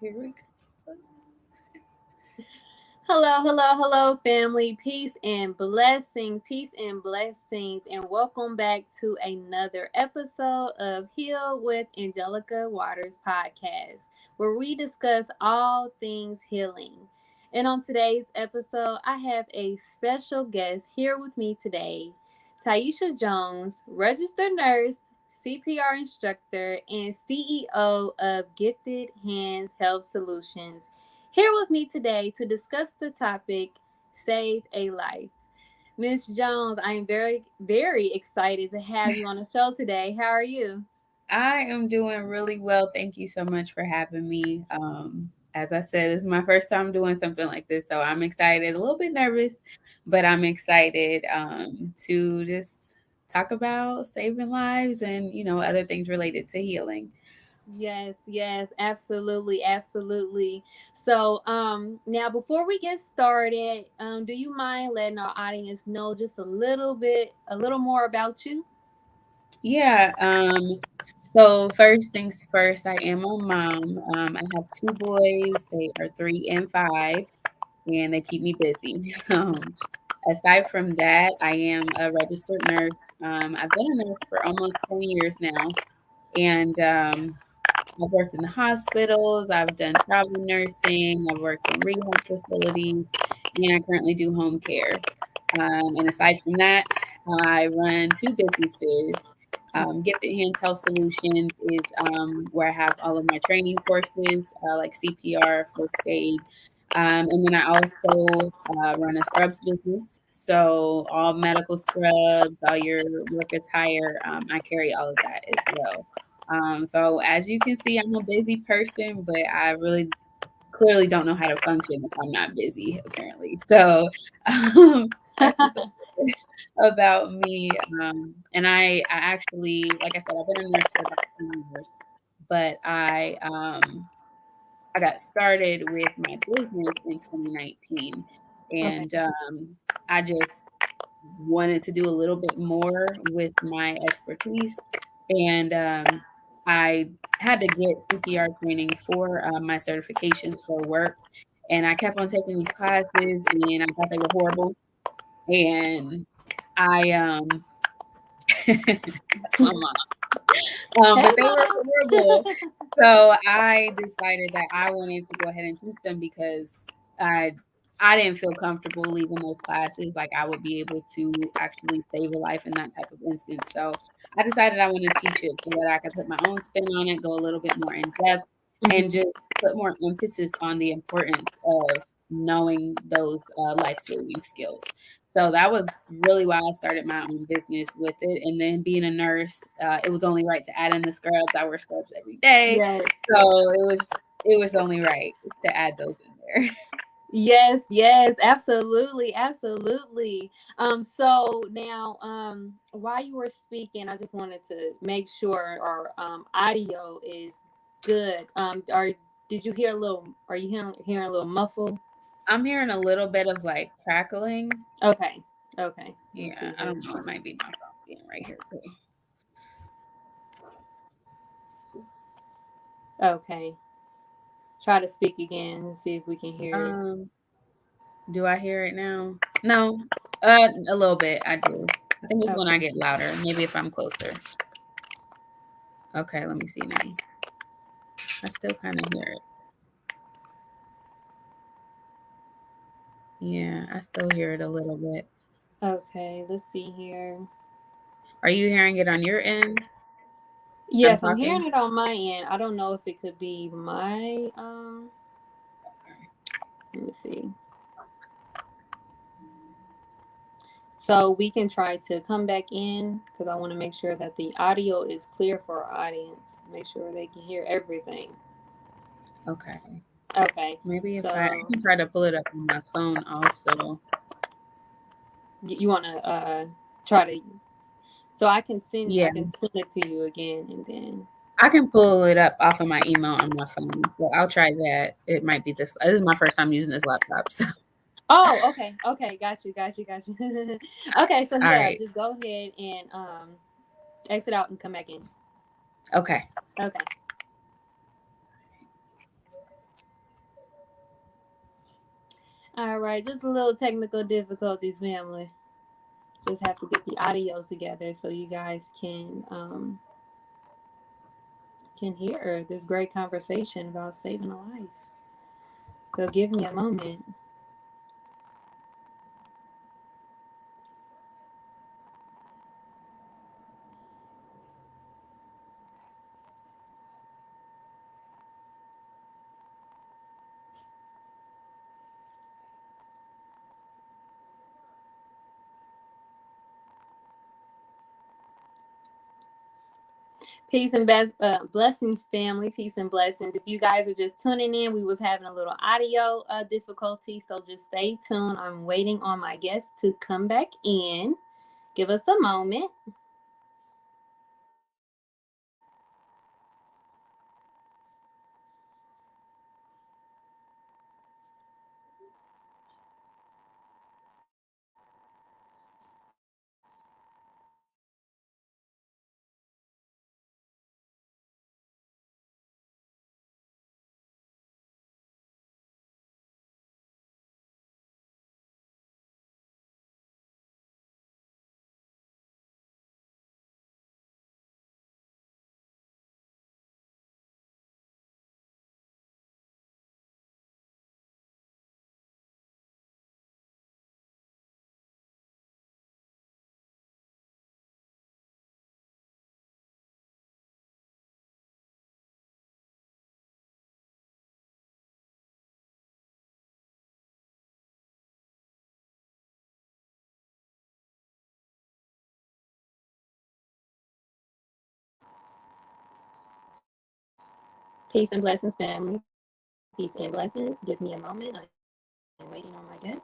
Here we go. Hello, family. Peace and blessings, and welcome back to another episode of Heal with Angelica Waters podcast, where we discuss all things healing. And on today's episode, I have a special guest here with me today, Tyesha Jones, registered nurse, CPR instructor, and CEO of Gifted Hands Health Solutions. Here with me today to discuss the topic Save a Life. Miss Jones, I am very excited to have you on the show today. How are you? I am doing really well. Thank you so much for having me. As I said, this is my first time doing something like this, so I'm excited, a little bit nervous, but I'm excited to just talk about saving lives and other things related to healing. Yes, absolutely. So, now before we get started, do you mind letting our audience know just a little more about you? Yeah. So first things first, I am a mom. I have two boys. They are 3 and 5, and they keep me busy. Aside from that, I am a registered nurse. I've been a nurse for almost 20 years now, and I've worked in the hospitals. I've done travel nursing. I've worked in rehab facilities, and I currently do home care. And aside from that, I run two businesses. Gifted Hands Health Solutions is where I have all of my training courses, like CPR, first aid. And then I also run a scrubs business. So, all medical scrubs, all your work attire, I carry all of that as well. So, as you can see, I'm a busy person, but I really clearly don't know how to function if I'm not busy, apparently. So, that's just about me. And I actually, like I said, I've been a nurse for about 10 years, but I got started with my business in 2019, Okay. and I just wanted to do a little bit more with my expertise, and I had to get CPR training for my certifications for work, and I kept on taking these classes, and I thought they were horrible, and I that's my mom. Hey, But they were mom. horrible. So I decided that I wanted to go ahead and teach them because I I didn't feel comfortable leaving those classes. Like I would be able to actually save a life in that type of instance. So I decided I want to teach it so that I could put my own spin on it, go a little bit more in depth, and Mhm. just put more emphasis on the importance of knowing those life saving skills. So that was really why I started my own business with it. And then being a nurse, it was only right to add in the scrubs. I wear scrubs every day. Yes. So it was only right to add those in there. Yes, absolutely. So now, while you were speaking, I just wanted to make sure our audio is good. Did you hear a little? Are you hearing a little muffle? I'm hearing a little bit of like crackling. Okay, okay. Let me Yeah, see I here. don't know. It might be my phone being right here too. Okay, try to speak again and see if we can hear it. Um, do I hear it now? No. A little bit. I do. I think it's when I Okay. get louder. Maybe if I'm closer. Okay, let me see now. I still kind of hear it. Yeah, I still hear it a little bit. Okay. Let's see here. Are you hearing it on your end? I'm Yes, I'm hearing talking? it on my end. I don't know if it could be my Okay. Let me see. So we can try to come back in because I want to make sure that the audio is clear for our audience. Make sure they can hear everything. Okay. Okay. Maybe if I So can try to pull it up on my phone also. you want to try to so Yeah, I can send it to you again and then I can pull it up off of my email on my phone. So I'll try that. It might be this. This is my first time using this laptop. So, Oh, okay. Got you. Okay, so all yeah, right. just go ahead and exit out and come back in. Okay. Okay. All right, just a little technical difficulties, family. Just have to get the audio together so you guys can hear this great conversation about saving a life. So give me a moment. Peace and blessings, family. Peace and blessings. If you guys are just tuning in, we was having a little audio difficulty, so just stay tuned. I'm waiting on my guests to come back in. Give us a moment. Peace and blessings, family. Peace and blessings. Give me a moment. I'm waiting on my guest.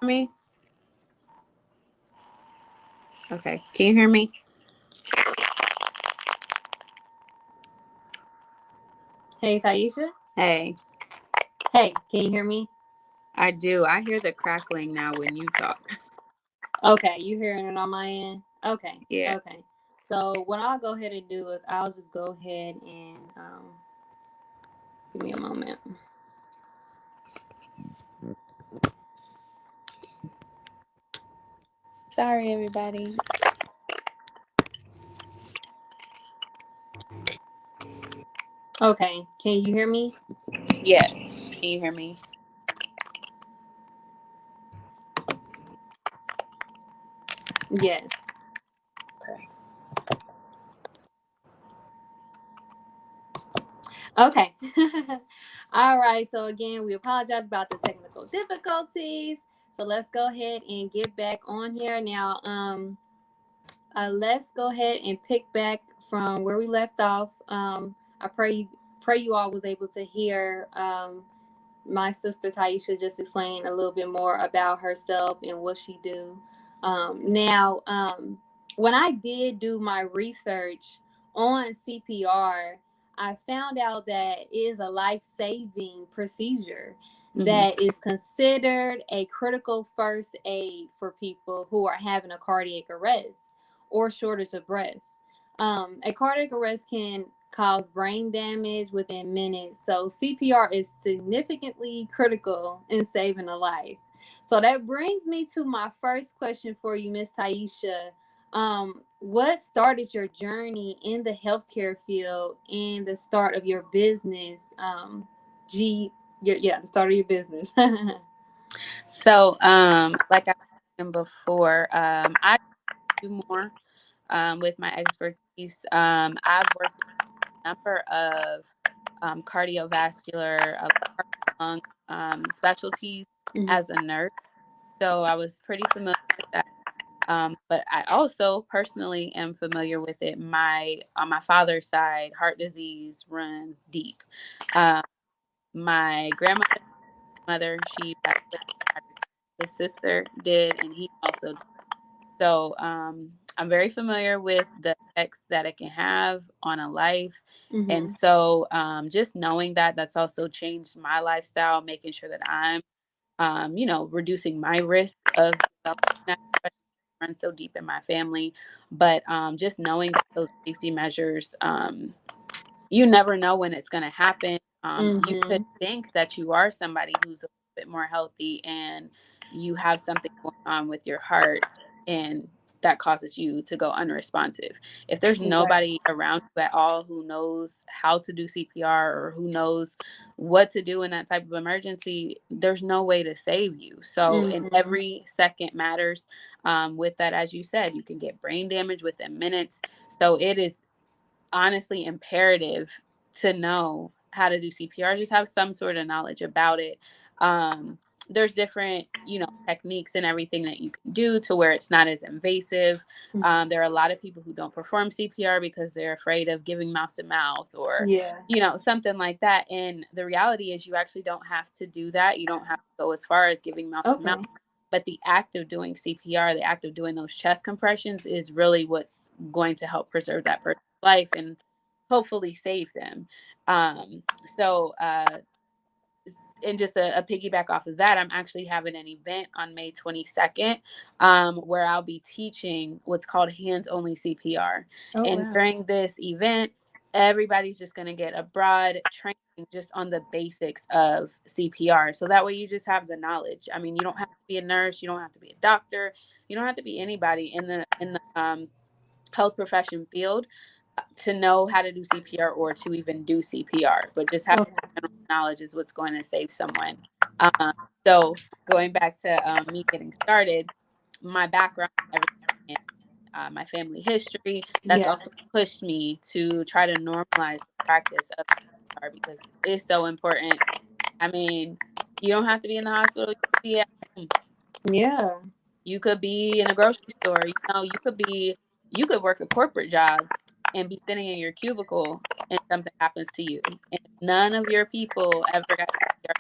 Me? Okay. Can you hear me? Hey, Tyesha. Hey, Hey, can you hear me? I do. I hear the crackling now when you talk. Okay, you hearing it on my end? Okay, Yeah. okay. So what I'll go ahead and do is I'll just go ahead and give me a moment. Sorry, everybody. Okay, can you hear me? Yes. Can you hear me? Yes. Okay. Okay. All right. So again, we apologize about the technical difficulties. So let's go ahead and get back on here now. Let's go ahead and pick back from where we left off. I pray you all was able to hear my sister Tyesha just explain a little bit more about herself and what she do. When I did do my research on CPR, I found out that it is a life-saving procedure Hmm. that is considered a critical first aid for people who are having a cardiac arrest or shortage of breath. A cardiac arrest can cause brain damage within minutes. So CPR is significantly critical in saving a life. So that brings me to my first question for you, Miss Tyesha. What started your journey in the healthcare field and the start of your business? The start of your business. So, like I mentioned before, I do more with my expertise. I've worked with a number of cardiovascular, heart, lung specialties Mhm. as a nurse. So I was pretty familiar with that. But I also personally am familiar with it. My on my father's side, heart disease runs deep. Um, my grandmother's mother, she passed away. His sister did, and he also did. So I'm very familiar with the effects that it can have on a life. And Mm-hmm. so just knowing that, that's also changed my lifestyle, making sure that I'm, reducing my risk of developing that, especially run so deep in my family. But just knowing that those safety measures, you never know when it's going to happen. You could Mm-hmm. think that you are somebody who's a bit more healthy and you have something going on with your heart, and that causes you to go unresponsive. If there's Right. nobody around you at all who knows how to do CPR or who knows what to do in that type of emergency, there's no way to save you. So, in Mm-hmm. every second matters. With that, as you said, you can get brain damage within minutes. So, it is honestly imperative to know how to do CPR, just have some sort of knowledge about it. There's different, techniques and everything that you can do to where it's not as invasive. There are a lot of people who don't perform CPR because they're afraid of giving mouth to mouth or, Yeah. something like that. And the reality is you actually don't have to do that. You don't have to go as far as giving mouth to mouth. Okay. But the act of doing CPR, the act of doing those chest compressions is really what's going to help preserve that person's life and hopefully save them. So, and just a piggyback off of that, I'm actually having an event on May 22nd, where I'll be teaching what's called hands only CPR. Oh And wow. during this event, everybody's just going to get a broad training just on the basics of CPR. So that way you just have the knowledge. I mean, you don't have to be a nurse, you don't have to be a doctor, you don't have to be anybody in the health profession field to know how to do CPR or to even do CPR, but just having Okay. general knowledge is what's going to save someone. Um, so going back to me getting started, my background, everything, and my family history, that's Yeah. also pushed me to try to normalize the practice of CPR because it's so important. I mean, you don't have to be in the hospital. You could be at home. Yeah. You could be in a grocery store. You could work a corporate job and be sitting in your cubicle and something happens to you. And if none of your people ever got CPR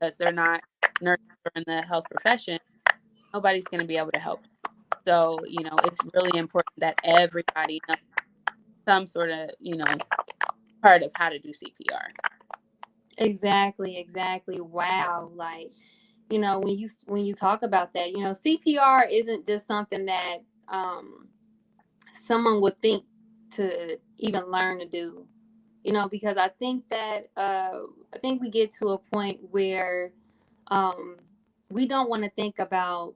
because they're not nurses or in the health profession, nobody's going to be able to help you. So, it's really important that everybody knows some sort of, part of how to do CPR. Exactly. Exactly. Wow. Like, when you talk about that, CPR isn't just something that um someone would think to even learn to do. Because I think we get to a point where um we don't want to think about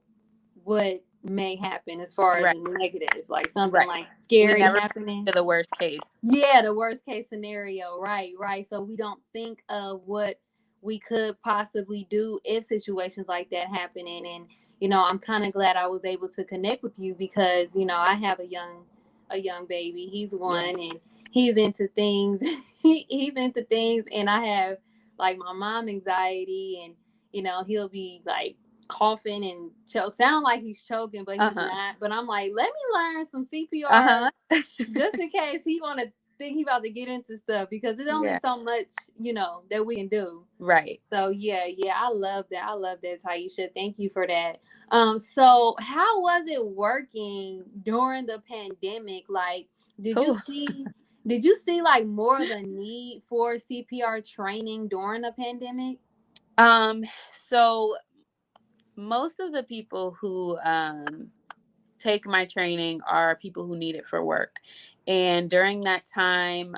what may happen as far as Right. a negative, like something Right. like We scary never happening. to the worst case. Yeah, the worst case scenario. Right, right. So we don't think of what we could possibly do if situations like that happen. And I'm kind of glad I was able to connect with you because I have a young baby. He's Yeah. one, and he's into things. He's into things, and I have like my mom anxiety, and he'll be like coughing and choke, sound like he's choking, but he's Uh-huh. not. But I'm like, let me learn some CPR Uh-huh. just in case he want to think he about to get into stuff, because there's only Yeah. so much that we can do. Right. So yeah, yeah, I love that. I love that, Tyesha. Thank you for that. So how was it working during the pandemic? Like, did you Whew. see did you see like more of a need for CPR training during the pandemic? Um, so most of the people who take my training are people who need it for work. And during that time,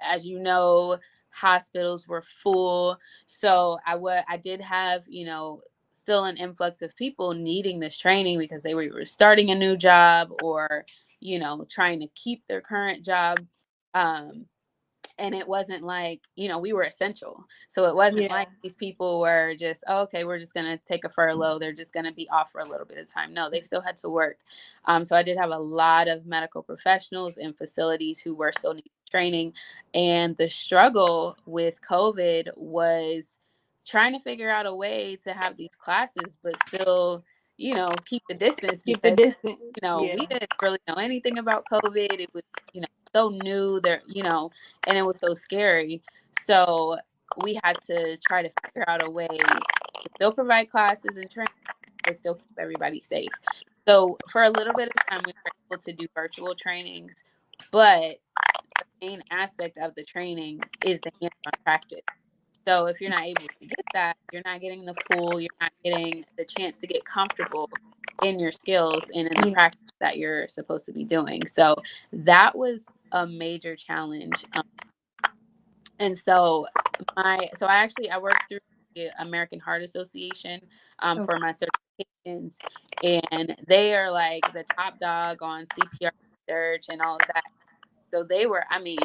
as you know, hospitals were full. So I did have, still an influx of people needing this training because they were starting a new job or, trying to keep their current job. Um, and it wasn't like, we were essential, so it wasn't Yeah. like these people were just, oh, okay, we're just going to take a furlough, they're just going to be off for a little bit of time. No, they still had to work. So I did have a lot of medical professionals in facilities who were still needing training, and the struggle with COVID was trying to figure out a way to have these classes but still, keep the distance Keep the because distance. we Yeah. didn't really know anything about COVID. It was, so new there, and it was so scary. So we had to try to figure out a way to still provide classes and training, to still keep everybody safe. So for a little bit of time, we were able to do virtual trainings, but the main aspect of the training is the hands-on practice. So if you're not able to get that, you're not getting you're not getting the chance to get comfortable in your skills and in the Yeah. practice that you're supposed to be doing. So that was a major challenge. And so I worked through the American Heart Association for Okay. my certifications, and they are like the top dog on CPR research and all of that. So they were, I mean,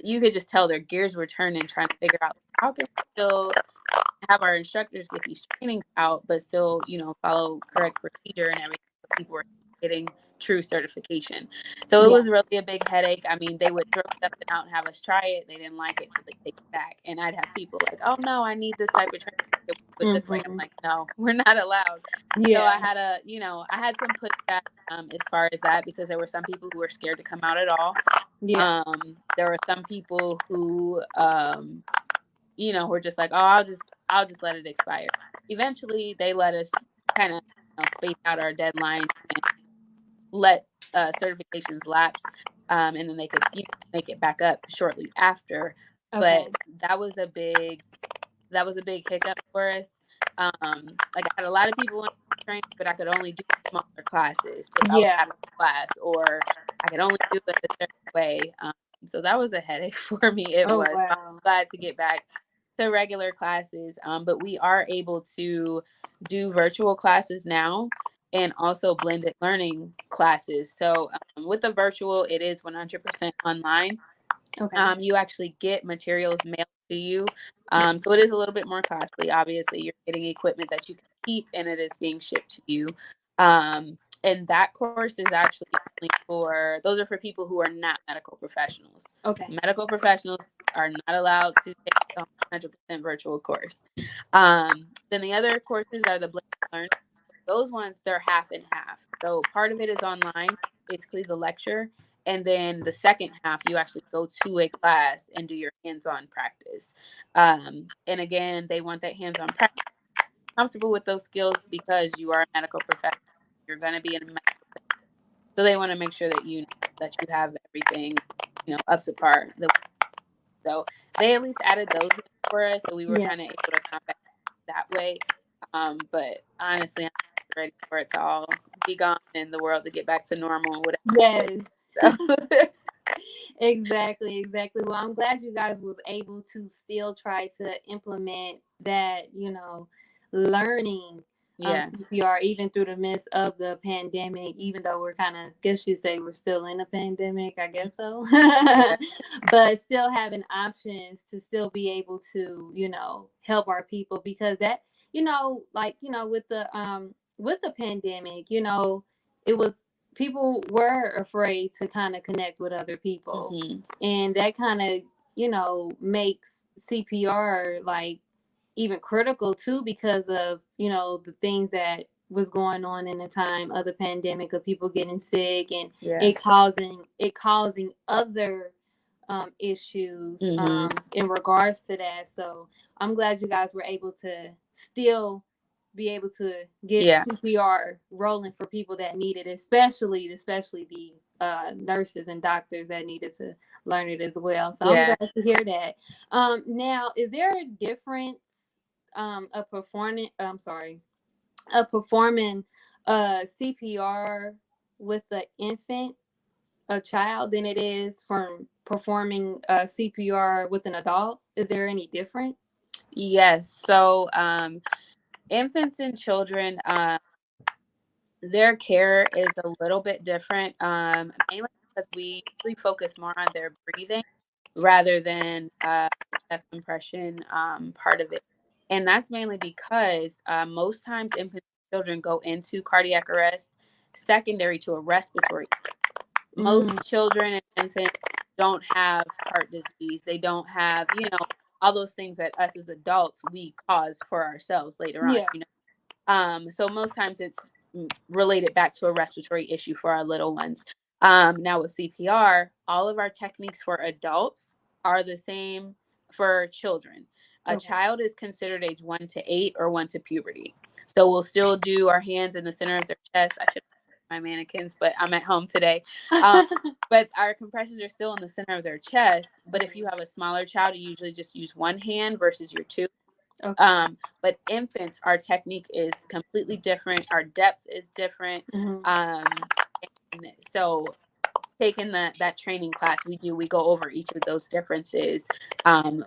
you could just tell their gears were turning, trying to figure out how can we still have our instructors get these trainings out, but still, follow correct procedure and everything. So people were getting true certification. So it Yeah. was really a big headache. I mean, they would throw something out and have us try it. They didn't like it, so they take it back. And I'd have people like, "Oh no, I need this type of training. Can we do it this way?" And I'm Mm-hmm. like, "No, we're not allowed." So Yeah. I had some pushback as far as that, because there were some people who were scared to come out at all. Yeah. There were some people who were just like, "Oh, I'll just let it expire." Eventually, they let us kind of space out our deadlines and let certifications lapse, and then they could make it back up shortly after. Okay. But that was a big hiccup for us. Like, I had a lot of people in training, but I could only do smaller classes if I was Yeah. having a class, or I could only do it a certain way. So that was a headache for me. It Oh was. I'm wow. glad to get back to regular classes, but we are able to do virtual classes now and also blended learning classes. So with the virtual, it is 100% online. Okay. You actually get materials mailed to you. So it is a little bit more costly. Obviously, you're getting equipment that you can keep, and it is being shipped to you. And that course is actually only those are for people who are not medical professionals. Okay. Medical professionals are not allowed to take the 100% virtual course. Then the other courses are the blended learning. Those ones, they're half and half. So part of it is online, basically the lecture, and then the second half, you actually go to a class and do your hands-on practice. And again, they want that hands-on practice, comfortable with those skills, because you are a medical professional. You're going to be in a so they want to make sure that you have everything, up to par. So they at least added those in for us, so we were Yeah. kind of able to combat that way. But honestly, I'm ready for it to all be gone and the world to get back to normal, whatever it Yes. is. So Exactly, exactly. Well, I'm glad you guys was able to still try to implement that, learning yeah, CPR even through the midst of the pandemic, even though we're kind of, guess you say we're still in a pandemic, I guess so. yeah, But still having options to still be able to, help our people, because that, with the pandemic, it was, people were afraid to kind of connect with other people, hmm and that kind of makes CPR like even critical too, because of the things that was going on in the time of the pandemic, of people getting sick, and yeah, it causing other issues hmm in regards to that. So I'm glad you guys were able to still be able to get yeah, CPR rolling for people that need it, especially the nurses and doctors that needed to learn it as well. So I'm yeah. glad to hear that. Now, is there a difference of performing? I'm sorry, of performing CPR with the infant, a child, than it is from performing CPR with an adult? Is there any difference? Yes. So infants and children, their care is a little bit different, mainly because we usually focus more on their breathing rather than the chest compression part of it. And that's mainly because most times infants and children go into cardiac arrest secondary to a respiratory. Mm, Most children and infants don't have heart disease. They don't have, all those things that us as adults we cause for ourselves later on. yeah. So most times it's related back to a respiratory issue for our little ones. Now with CPR, all of our techniques for adults are the same for children. A Okay. child is considered age 1 to 8 or 1 to puberty. So we'll still do our hands in the center of their chest. I should have my mannequins, but I'm at home today. Um, but our compressions are still in the center of their chest. But if you have a smaller child, you usually just use one hand versus your two. Okay. But infants, our technique is completely different. Our depth is different. Mhm. Um, and so taking that training class we go over each of those differences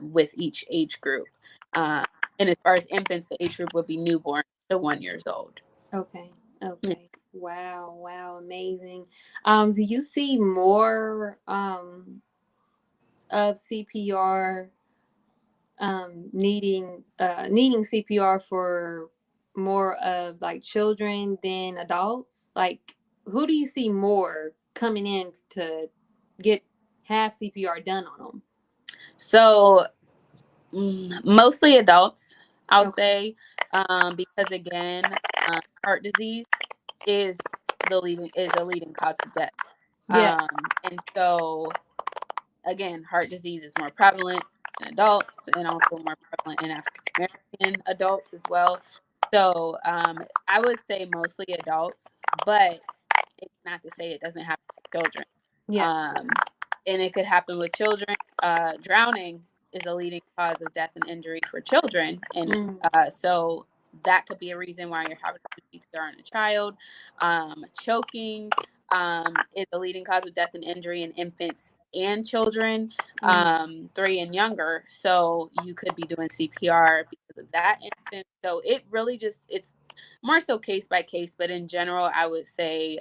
with each age group. Uh, and as far as infants, the age group would be newborn to 1 years old. Okay. Okay. Wow. Wow. Amazing. Do you see more of CPR needing CPR for more of like children than adults? Like, who do you see more coming in to get have CPR done on them? So mostly adults, I'll Okay. say, because again, heart disease is a leading cause of death. Yeah. And so again, heart disease is more prevalent in adults and also more prevalent in African American adults as well. So I would say mostly adults, but it's not to say it doesn't happen with children. Yes. Um, and it could happen with children. Drowning is a leading cause of death and injury for children. And Mm. so that could be a reason why you're having to do CPR on a child. Choking is a leading cause of death and injury in infants and children, Mm. 3 and younger. So you could be doing CPR because of that instance. So it really just, it's more so case by case, but in general, I would say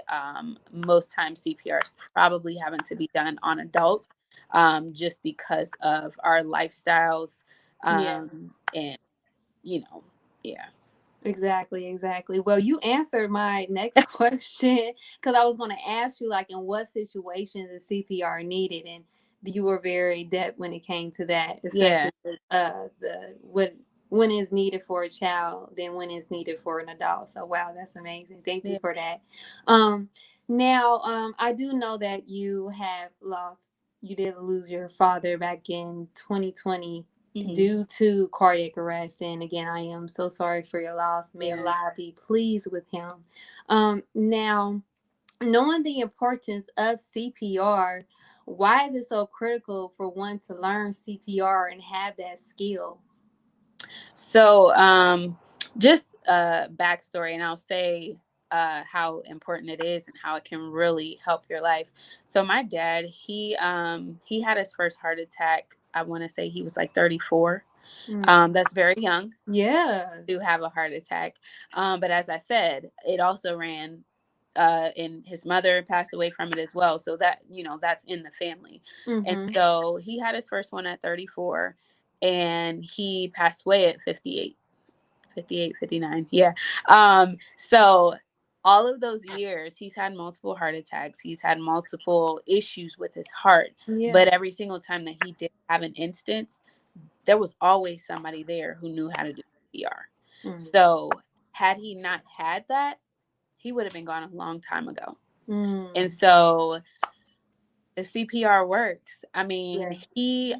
most times CPR is probably having to be done on adults, just because of our lifestyles, Yeah. and you know, yeah, Exactly, exactly. Well, you answered my next question because I was going to ask you, like, in what situations is CPR needed, and you were very depth when it came to that, yeah, especially the when is needed for a child, then when is needed for an adult. So, wow, that's amazing. Thank you yeah. for that. Um, Now, I do know that you did lose your father back in 2020 Hmm. due to cardiac arrest. And again, I am so sorry for your loss. May Yeah. Allah be pleased with him. Now, knowing the importance of CPR, why is it so critical for one to learn CPR and have that skill? So, just backstory, and I'll say how important it is and how it can really help your life. So, my dad, he had his first heart attack. I want to say he was like 34. Mm. That's very young Yeah. to have a heart attack. But as I said, it also ran. And his mother passed away from it as well. So that, that's in the family. And Mm-hmm. so he had his first one at 34 and he passed away at 58. 58, 59. Yeah. So all of those years, he's had multiple heart attacks. He's had multiple issues with his heart. Yeah. But every single time that he did have an instance, there was always somebody there who knew how to do CPR. Mm. So had he not had that, he would have been gone a long time ago. And Mm. so the CPR works. I Yeah. mean, he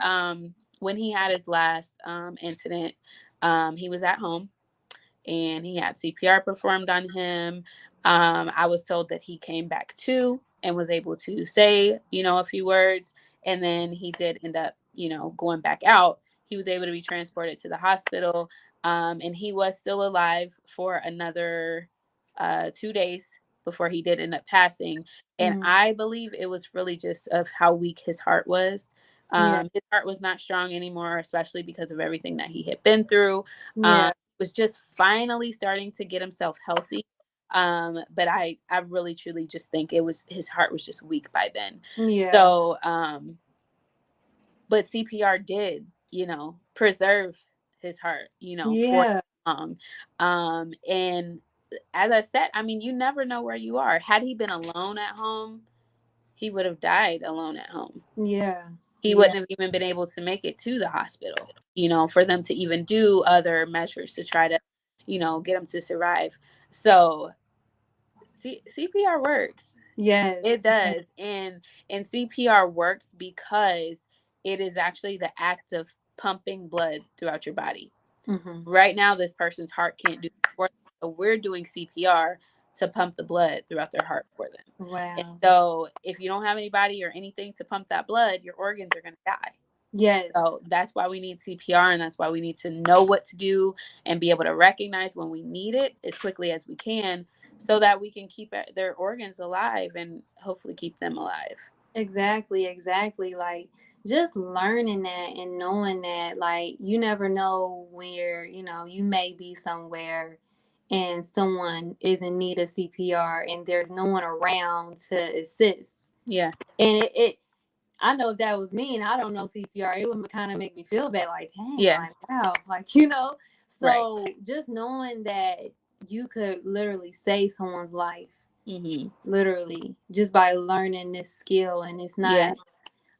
when he had his last incident, he was at home and he had CPR performed on him. I was told that he came back to and was able to say, a few words. And then he did end up, going back out. He was able to be transported to the hospital. And he was still alive for another 2 days before he did end up passing. And Mm. I believe it was really just of how weak his heart was. Yeah. His heart was not strong anymore, especially because of everything that he had been through. Yeah. Was just finally starting to get himself healthy. But I really truly just think it was his heart was just weak by then. Yeah. So, but CPR did, preserve his heart, for Yeah. long. And as I said, I mean, you never know where you are. Had he been alone at home, he would have died alone at home. Yeah. He Yeah. wouldn't have even been able to make it to the hospital, for them to even do other measures to try to, get him to survive. So CPR works. Yes. It does. And CPR works because it is actually the act of pumping blood throughout your body. Mm-hmm. Right now, this person's heart can't do it for them, so we're doing CPR to pump the blood throughout their heart for them. And Wow. so if you don't have anybody or anything to pump that blood, your organs are going to die. Yes. So that's why we need CPR, and that's why we need to know what to do and be able to recognize when we need it as quickly as we can, so that we can keep their organs alive and hopefully keep them alive. Exactly, exactly. Like just learning that and knowing that, like, you never know where, you may be somewhere and someone is in need of CPR and there's no one around to assist. Yeah. And I know if that was me and I don't know CPR, it would kind of make me feel bad. Like, dang, Yeah. like, wow, like, Right. So just knowing that you could literally save someone's life, Mm-hmm. literally, just by learning this skill. And it's Yeah.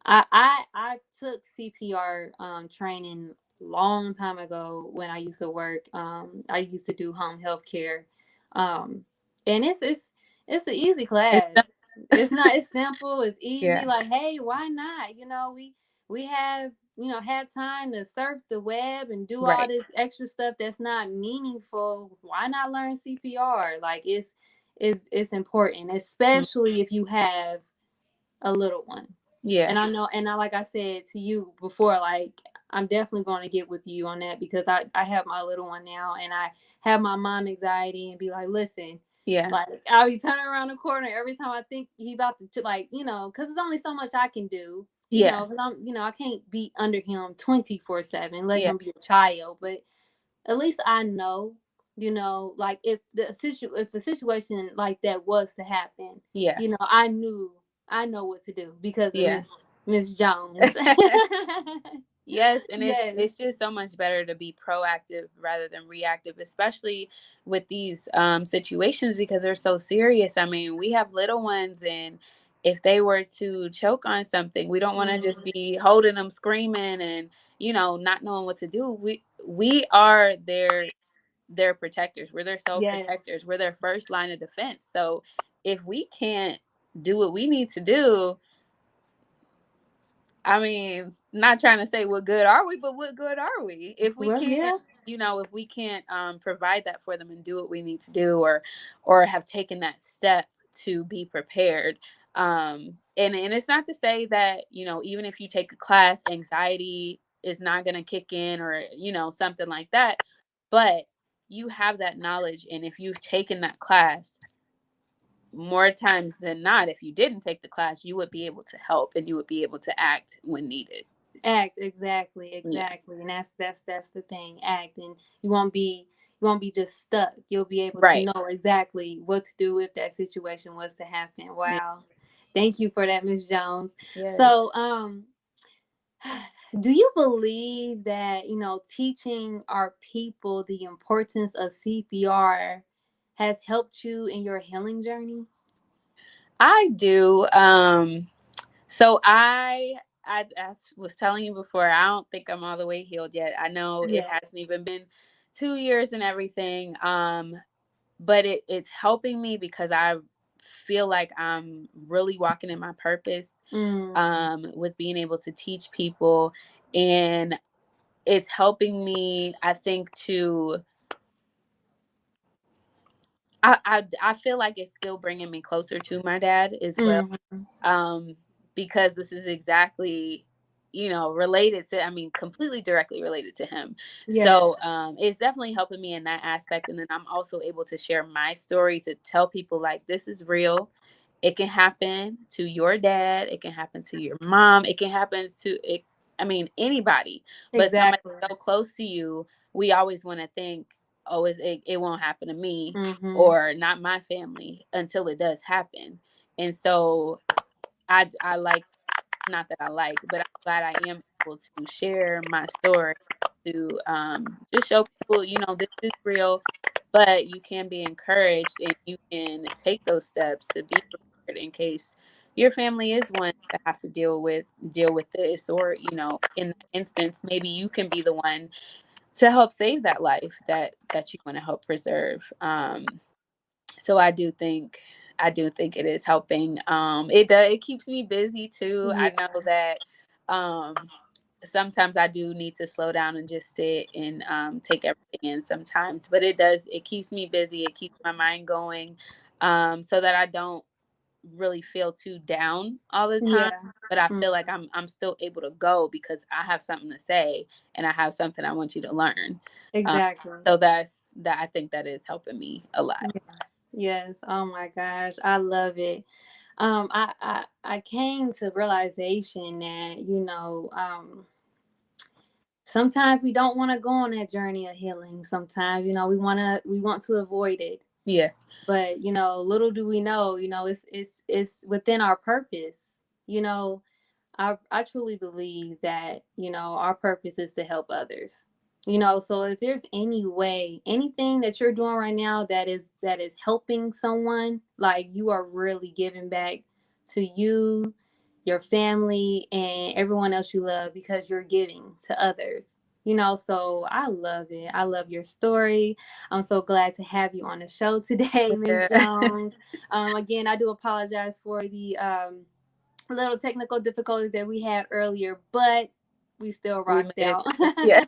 not, I took CPR training long time ago when I used to work. I used to do home health care. Um, and it's an easy class. It's It's not, it's simple, it's easy. yeah. Like, hey, why not? We have, had time to surf the web and do all Right. this extra stuff that's not meaningful. Why not learn CPR? Like, it's important, Mm. especially if you have a little one. Yeah. And I know, and I, like I said to you before, like, I'm definitely going to get with you on that because I have my little one now and I have my mom anxiety and be like, listen, Yeah. like, I'll be turning around the corner every time I think he about to, like, because it's only so much I can do, Yeah. because I can't be under him 24/7, let Yeah. him be a child. But at least I know, like, if a situation like that was to happen, Yeah. I know what to do because of Yeah. Miss Jones. Yes, and it's Yes. it's just so much better to be proactive rather than reactive, especially with these situations because they're so serious. I mean, we have little ones, and if they were to choke on something, we don't want to just Mhm. be holding them, screaming, and not knowing what to do. We are their protectors. We're their sole Yes. protectors. We're their first line of defense. So if we can't do what we need to do, I mean, not trying to say what good are we, but what good are we if we Well, can't, yeah. if we can't provide that for them and do what we need to do, or have taken that step to be prepared. And it's not to say that even if you take a class, anxiety is not going to kick in, or something like that, but you have that knowledge, and if you've taken that class, more times than not, if you didn't take the class, you would be able to help and you would be able to act when needed. Act, exactly, Yeah. exactly. And that's the thing. Act, and you won't be just stuck. You'll be able to Right. know exactly what to do if that situation was to happen. Yeah. Wow. Thank you for that, Miss Jones. Yes. So, do you believe that, teaching our people the importance of CPR has helped you in your healing journey? I do. So I was telling you before, I don't think I'm all the way healed yet. I know it Yeah. hasn't even been 2 years and everything. But it's helping me because I feel like I'm really walking in my purpose, Mm, with being able to teach people. And it's helping me, I think, to I feel like it's still bringing me closer to my dad as well, mm, um, because this is exactly, related to, I mean, completely directly related to him. yes, So it's definitely helping me in that aspect. And then I'm also able to share my story to tell people, like, this is real. It can happen to your dad. It can happen to your mom. It can happen to it. I mean, anybody, but somebody exactly. so close to you, we always want to think, oh, it won't happen to me, Mm-hmm. or not my family, until it does happen. And so I like, not that I like, but I'm glad I am able to share my story to just show people, this is real, but you can be encouraged and you can take those steps to be prepared in case your family is one to have to deal with this, or in that instance, maybe you can be the one to help save that life that you want to help preserve. So I do think it is helping. It keeps me busy too. I Yeah. know that um sometimes I do need to slow down and just sit and take everything in sometimes. But it keeps me busy. It keeps my mind going, so that I don't really feel too down all the time. Yeah. But I Mm, feel like I'm still able to go because I have something to say and I have something I want you to learn. Um, exactly. so that I think that is helping me a lot. Yeah. Yes. Oh my gosh. I love it. I came to realization that, sometimes we don't want to go on that journey of healing. Sometimes, we want to avoid it. Yeah, But, little do we know, it's within our purpose. You know, I truly believe that, our purpose is to help others. So if there's any way, anything that you're doing right now that is helping someone, like, you are really giving back to you, your family, and everyone else you love, because you're giving to others. So I love it. I love your story. I'm so glad to have you on the show today, Miss yeah. Jones. Again, I do apologize for the little technical difficulties that we had earlier, but we still We rocked made it out. through. Yeah.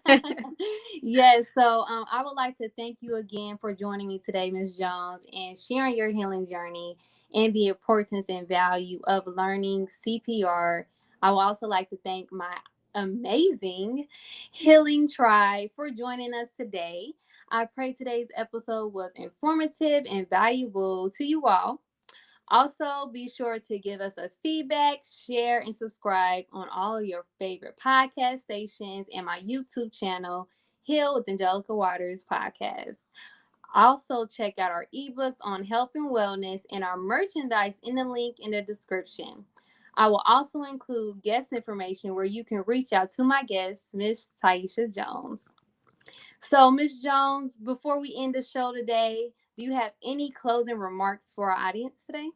Yes, so I would like to thank you again for joining me today, Ms. Jones, and sharing your healing journey and the importance and value of learning CPR. I would also like to thank my amazing healing tribe for joining us today. I pray today's episode was informative and valuable to you all. Also, be sure to give us a feedback, share, and subscribe on all of your favorite podcast stations and my YouTube channel, Heal with Angelica Waters Podcast. Also, check out our ebooks on health and wellness and our merchandise in the link in the description. I will also include guest information where you can reach out to my guest, Miss Tyesha Jones. So, Miss Jones, before we end the show today, do you have any closing remarks for our audience today?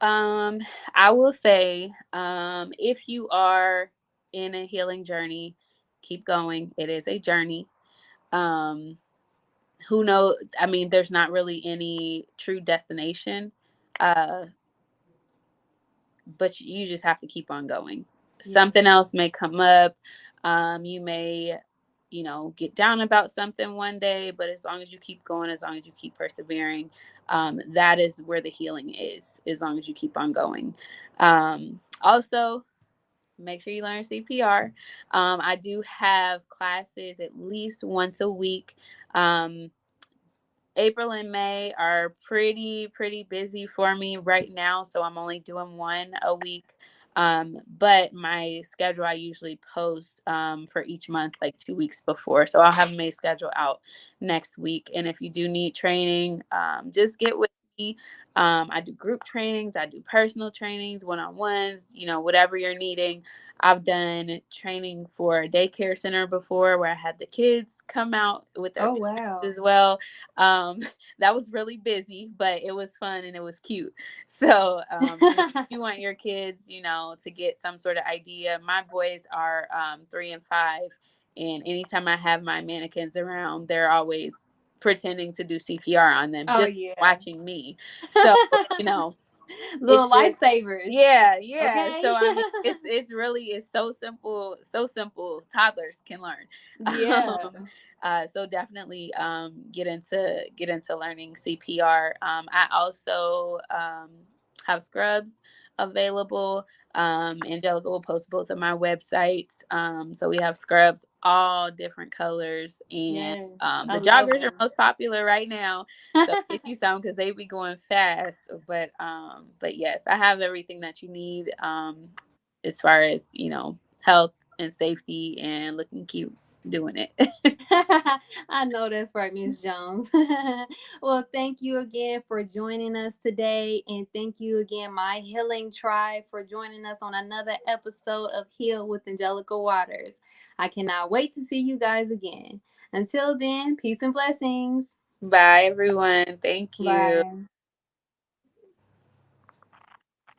Um, I will say, if you are in a healing journey, keep going. It is a journey. Um, who knows? I mean, there's not really any true destination, uh, but you just have to keep on going. Yeah. Something else may come up. You may, get down about something one day, but as long as you keep going, as long as you keep persevering, that is where the healing is, as long as you keep on going. Also, make sure you learn CPR. I do have classes at least once a week. Um, April and May are pretty busy for me right now, so I'm only doing one a week. But my schedule I usually post for each month like 2 weeks before, so I'll have my schedule out next week. And if you do need training, just get with me. I do group trainings, I do personal trainings, one-on-ones, whatever you're needing. I've done training for a daycare center before where I had the kids come out with their Oh, parents wow. as well. um, that was really busy, but it was fun and it was cute. So, you want your kids, to get some sort of idea. My boys are 3 and 5, and anytime I have my mannequins around, they're always pretending to do CPR on them, Oh, just yeah. watching me. So, you know, Little it's just lifesavers. yeah. Okay. So I mean, it's so simple. Toddlers can learn. Yeah. So definitely get into learning CPR. I also have scrubs available. Angelica will post both of my websites. So we have scrubs all different colors, and Yes. I the love joggers are them. most popular right now. So get you some because they be going fast. But yes, I have everything that you need as far as health and safety and looking cute doing it. I know that's right, Miss Jones. Well, thank you again for joining us today. And thank you again, my healing tribe, for joining us on another episode of Heal with Angelica Waters. I cannot wait to see you guys again. Until then, peace and blessings. Bye everyone. Thank you. Bye.